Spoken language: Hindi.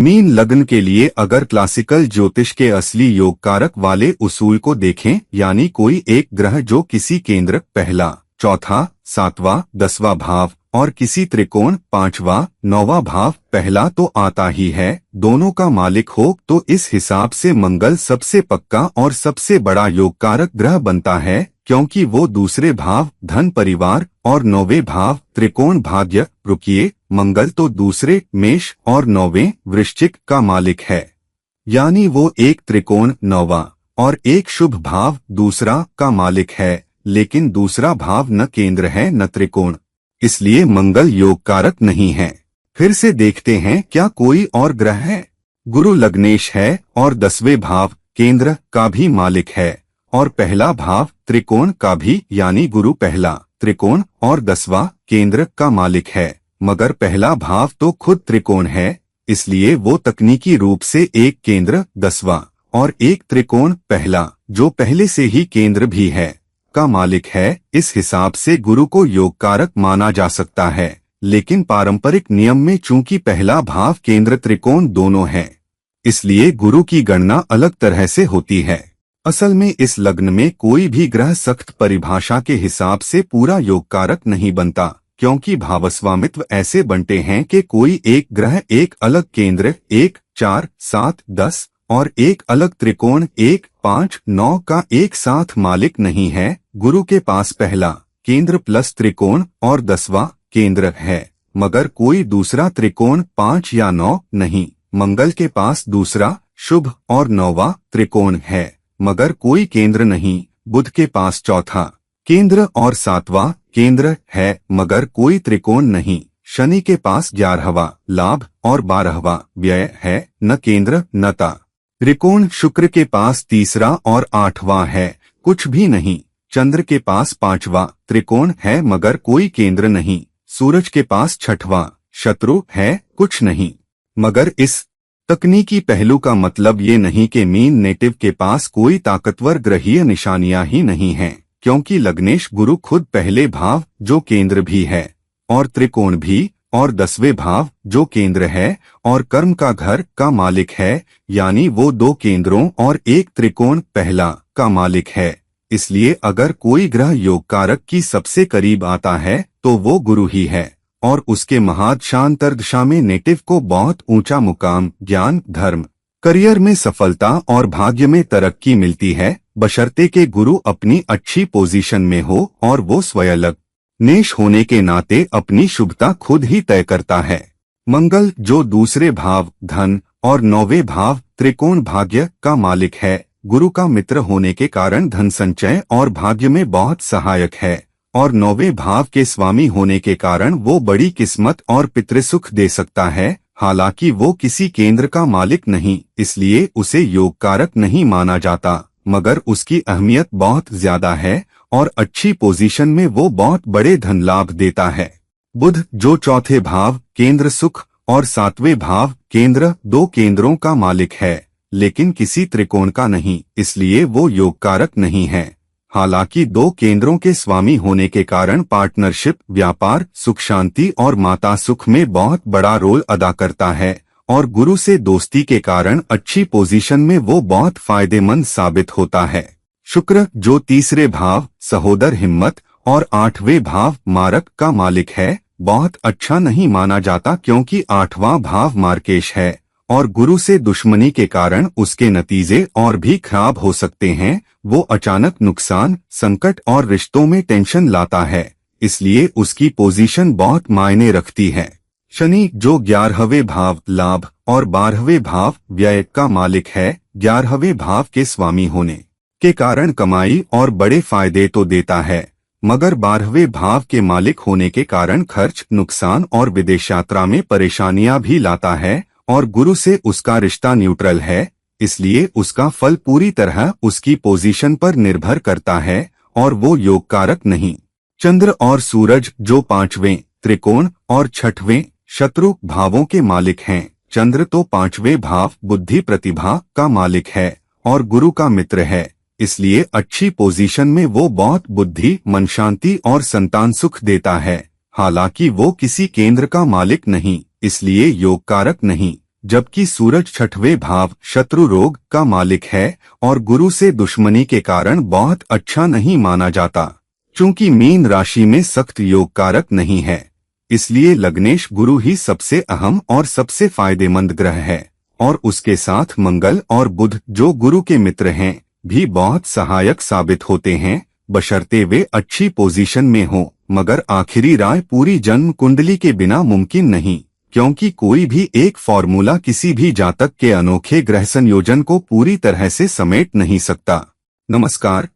मीन लग्न के लिए अगर क्लासिकल ज्योतिष के असली योग कारक वाले उसूल को देखें, यानी कोई एक ग्रह जो किसी केंद्र पहला, चौथा, सातवां, 10वां भाव और किसी त्रिकोण 5वां, 9वां भाव पहला तो आता ही है, दोनों का मालिक हो, तो इस हिसाब से मंगल सबसे पक्का और सबसे बड़ा योग कारक ग्रह बनता है, क्योंकि वो दूसरे भाव धन परिवार और 9वें भाव त्रिकोण भाग्य, रुकिए, मंगल तो दूसरे मेष और 9वें वृश्चिक का मालिक है, यानी वो एक त्रिकोण 9वां और एक शुभ भाव दूसरा का मालिक है, लेकिन दूसरा भाव न केंद्र है न त्रिकोण, इसलिए मंगल योग कारक नहीं है। फिर से देखते हैं क्या कोई और ग्रह है। गुरु लग्नेश है और 10वें भाव केंद्र का भी मालिक है और पहला भाव त्रिकोण का भी, यानी गुरु पहला त्रिकोण और 10वां केंद्र का मालिक है, मगर पहला भाव तो खुद त्रिकोण है, इसलिए वो तकनीकी रूप से एक केंद्र 10वां और एक त्रिकोण पहला, जो पहले से ही केंद्र भी है, का मालिक है। इस हिसाब से गुरु को योग कारक माना जा सकता है, लेकिन पारंपरिक नियम में चूंकि पहला भाव केंद्र त्रिकोण दोनों है, इसलिए गुरु की गणना अलग तरह से होती है। असल में इस लग्न में कोई भी ग्रह सख्त परिभाषा के हिसाब से पूरा योग कारक नहीं बनता, क्योंकि भावस्वामित्व ऐसे बनते हैं कि कोई एक ग्रह एक अलग केंद्र 1, 4, 7, 10 और एक अलग त्रिकोण 1, 5, 9 का एक साथ मालिक नहीं है। गुरु के पास पहला केंद्र प्लस त्रिकोण और 10वां केंद्र है, मगर कोई दूसरा त्रिकोण 5 या 9 नहीं। मंगल के पास दूसरा शुभ और 9वां त्रिकोण है, मगर कोई केंद्र नहीं। बुध के पास चौथा केंद्र और 7वां केंद्र है, मगर कोई त्रिकोण नहीं। शनि के पास 11वां लाभ और 12वां व्यय है, न केंद्र न त्रिकोण। शुक्र के पास तीसरा और 8वां है, कुछ भी नहीं। चंद्र के पास 5वां त्रिकोण है, मगर कोई केंद्र नहीं। सूरज के पास 6वां शत्रु है, कुछ नहीं। मगर इस तकनीकी पहलू का मतलब ये नहीं कि मीन नेटिव के पास कोई ताकतवर ग्रहीय निशानियां ही नहीं हैं, क्योंकि लग्नेश गुरु खुद पहले भाव जो केंद्र भी है और त्रिकोण भी, और 10वें भाव जो केंद्र है और कर्म का घर का मालिक है, यानी वो 2 केंद्रों और एक त्रिकोण पहला का मालिक है। इसलिए अगर कोई ग्रह योग कारक की सबसे करीब आता है तो वो गुरु ही है, और उसके महादशांतरदशा में नेटिव को बहुत ऊंचा मुकाम, ज्ञान, धर्म, करियर में सफलता और भाग्य में तरक्की मिलती है, बशर्ते के गुरु अपनी अच्छी पोजीशन में हो और वो स्वयं लग्नेश होने के नाते अपनी शुभता खुद ही तय करता है। मंगल जो दूसरे भाव धन और 9वें भाव त्रिकोण भाग्य का मालिक है, गुरु का मित्र होने के कारण धन संचय और भाग्य में बहुत सहायक है, और 9वें भाव के स्वामी होने के कारण वो बड़ी किस्मत और पितृसुख दे सकता है। हालांकि वो किसी केंद्र का मालिक नहीं, इसलिए उसे योग कारक नहीं माना जाता, मगर उसकी अहमियत बहुत ज्यादा है और अच्छी पोजीशन में वो बहुत बड़े धन लाभ देता है। बुध जो चौथे भाव केंद्र सुख और 7वें भाव केंद्र 2 केंद्रों का मालिक है, लेकिन किसी त्रिकोण का नहीं, इसलिए वो योग कारक नहीं है। हालांकि 2 केंद्रों के स्वामी होने के कारण पार्टनरशिप, व्यापार, सुख शांति और माता सुख में बहुत बड़ा रोल अदा करता है, और गुरु से दोस्ती के कारण अच्छी पोजीशन में वो बहुत फायदेमंद साबित होता है। शुक्र जो तीसरे भाव सहोदर हिम्मत और 8वें भाव मारक का मालिक है, बहुत अच्छा नहीं माना जाता, क्योंकि 8वां भाव मार्केश है और गुरु से दुश्मनी के कारण उसके नतीजे और भी खराब हो सकते हैं। वो अचानक नुकसान, संकट और रिश्तों में टेंशन लाता है, इसलिए उसकी पोजीशन बहुत मायने रखती है। शनि जो 11वें भाव लाभ और 12वें भाव व्यय का मालिक है, 11वें भाव के स्वामी होने के कारण कमाई और बड़े फायदे तो देता है, मगर 12वें भाव के मालिक होने के कारण खर्च, नुकसान और विदेश यात्रा में परेशानियां भी लाता है, और गुरु से उसका रिश्ता न्यूट्रल है, इसलिए उसका फल पूरी तरह उसकी पोजीशन पर निर्भर करता है और वो योग कारक नहीं। चंद्र और सूरज जो 5वें त्रिकोण और 6वें शत्रु भावों के मालिक हैं। चंद्र तो 5वें भाव बुद्धि प्रतिभा का मालिक है और गुरु का मित्र है, इसलिए अच्छी पोजीशन में वो बहुत बुद्धि, मन शांति और संतान सुख देता है। हालांकि वो किसी केंद्र का मालिक नहीं, इसलिए योग कारक नहीं, जबकि सूरज छठवें भाव शत्रु रोग का मालिक है और गुरु से दुश्मनी के कारण बहुत अच्छा नहीं माना जाता। चूंकि मीन राशि में सख्त योग कारक नहीं है, इसलिए लग्नेश गुरु ही सबसे अहम और सबसे फायदेमंद ग्रह है, और उसके साथ मंगल और बुध जो गुरु के मित्र हैं भी बहुत सहायक साबित होते हैं, बशर्ते वे अच्छी पोजीशन में हों। मगर आखिरी राय पूरी जन्म कुंडली के बिना मुमकिन नहीं, क्योंकि कोई भी एक फॉर्मूला किसी भी जातक के अनोखे ग्रह संयोजन को पूरी तरह से समेट नहीं सकता। नमस्कार।